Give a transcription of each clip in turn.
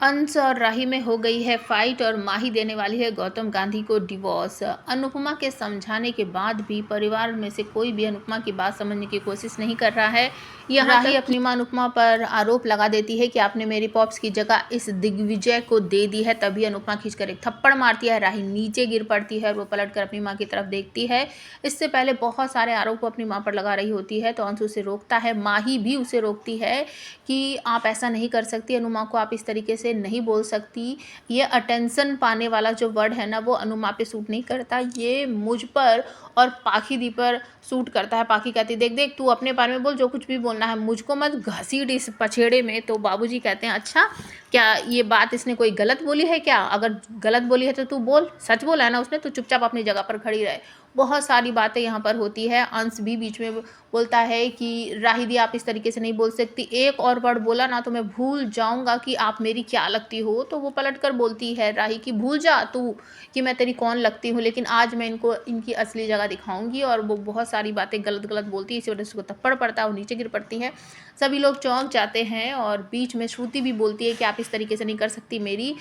अंश और राही में हो गई है फाइट और माही देने वाली है गौतम गांधी को डिवोर्स। अनुपमा के समझाने के बाद भी परिवार में से कोई भी अनुपमा की बात समझने की कोशिश नहीं कर रहा है। राही अपनी मां अनुपमा पर आरोप लगा देती है कि आपने मेरी पॉप्स की जगह इस दिग्विजय को दे दी है। तभी अनुपमा खींचकर एक थप्पड़ मारती है। राही नीचे गिर पड़ती है और वो पलटकर अपनी मां की तरफ देखती है। इससे पहले बहुत सारे आरोप वो अपनी मां पर लगा रही होती है तो अंश उसे रोकता है। माही भी उसे रोकती है कि आप ऐसा नहीं कर सकती, अनुमा को आप इस तरीके से नहीं बोल सकती। ये अटेंशन पाने वाला जो वर्ड है ना वो अनुमा पे सूट नहीं करता, ये मुझ पर और पाखी दी पर सूट करता है। पाखी कहती देख देख तू अपने बारे में बोल, जो कुछ भी बोलना है, मुझको मत घसीट इस पछेड़े में। तो बाबूजी कहते हैं अच्छा क्या ये बात इसने कोई गलत बोली है क्या? अगर गलत बोली है तो तू बोल, सच बोला है ना उसने, तो चुपचाप अपनी जगह पर खड़ी रहे। बहुत सारी बातें यहाँ पर होती है। अंश भी बीच में बोलता है कि राही दी आप इस तरीके से नहीं बोल सकती, एक और वर्ड बोला ना तो मैं भूल जाऊंगा कि आप मेरी क्या लगती हो। तो वो पलट कर बोलती है राही की भूल जा तू कि मैं तेरी कौन लगती हूँ, लेकिन आज मैं इनको इनकी असली जगह दिखाऊंगी। और वो बहुत सारी बातें गलत गलत बोलती है, इसी वजह से उसको थप्पड़ पड़ता है और नीचे गिर पड़ती है। सभी लोग चौंक जाते हैं और बीच में श्रुति भी बोलती है कि आप इस तरीके से नहीं कर सकती, मेरी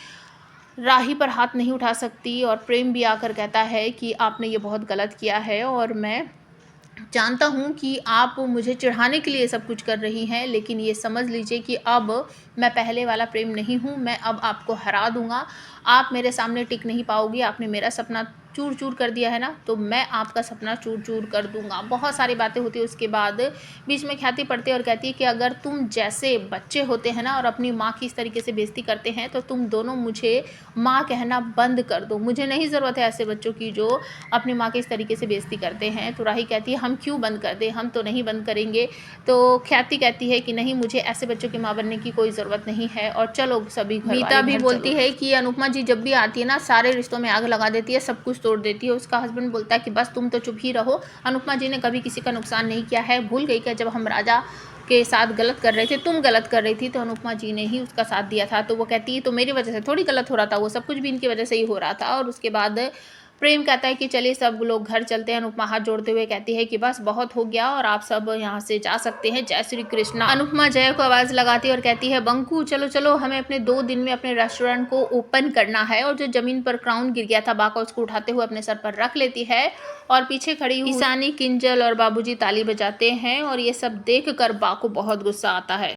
राही पर हाथ नहीं उठा सकती। और प्रेम भी आकर कहता है कि आपने ये बहुत गलत किया है और मैं जानता हूँ कि आप मुझे चिढ़ाने के लिए सब कुछ कर रही हैं, लेकिन ये समझ लीजिए कि अब मैं पहले वाला प्रेम नहीं हूँ। मैं अब आपको हरा दूंगा, आप मेरे सामने टिक नहीं पाओगी। आपने मेरा सपना चूर चूर कर दिया है ना, तो मैं आपका सपना चूर चूर कर दूंगा। बहुत सारी बातें होती है। उसके बाद बीच में ख्याति पड़ती है और कहती है कि अगर तुम जैसे बच्चे होते हैं ना और अपनी माँ की इस तरीके से बेइज्जती करते हैं तो तुम दोनों मुझे माँ कहना बंद कर दो। मुझे नहीं ज़रूरत है ऐसे बच्चों की जो अपनी माँ की इस तरीके से बेइज्जती करते हैं। तो राही कहती है हम क्यों बंद कर दें, हम तो नहीं बंद करेंगे। तो ख्याति कहती है कि नहीं, मुझे ऐसे बच्चों की माँ बनने की कोई ज़रूरत नहीं है और चलो सभी घर। मीता भी बोलती है कि अनुपमा जी जब भी आती है ना सारे रिश्तों में आग लगा देती है, सब कुछ तोड़ देती है। उसका हस्बैंड बोलता है कि बस तुम तो चुप ही रहो, अनुपमा जी ने कभी किसी का नुकसान नहीं किया है, भूल गई क्या जब हम राजा के साथ गलत कर रहे थे, तुम गलत कर रही थी तो अनुपमा जी ने ही उसका साथ दिया था। तो वो कहती है तो मेरी वजह से थोड़ी गलत हो रहा था, वो सब कुछ भी इनकी वजह से ही हो रहा था। और उसके बाद प्रेम कहता है कि चलिए सब लोग घर चलते हैं। अनुपमा हाथ जोड़ते हुए कहती है कि बस बहुत हो गया और आप सब यहाँ से जा सकते हैं, जय श्री कृष्णा। अनुपमा जय को आवाज़ लगाती है और कहती है बंकू चलो चलो, हमें अपने 2 दिन में अपने रेस्टोरेंट को ओपन करना है। और जो जमीन पर क्राउन गिर गया था बाका, उसको उठाते हुए अपने सर पर रख लेती है और पीछे खड़ी हुई ईशानी, किंजल और बाबूजी ताली बजाते हैं। और ये सब देख कर बा को बहुत गुस्सा आता है।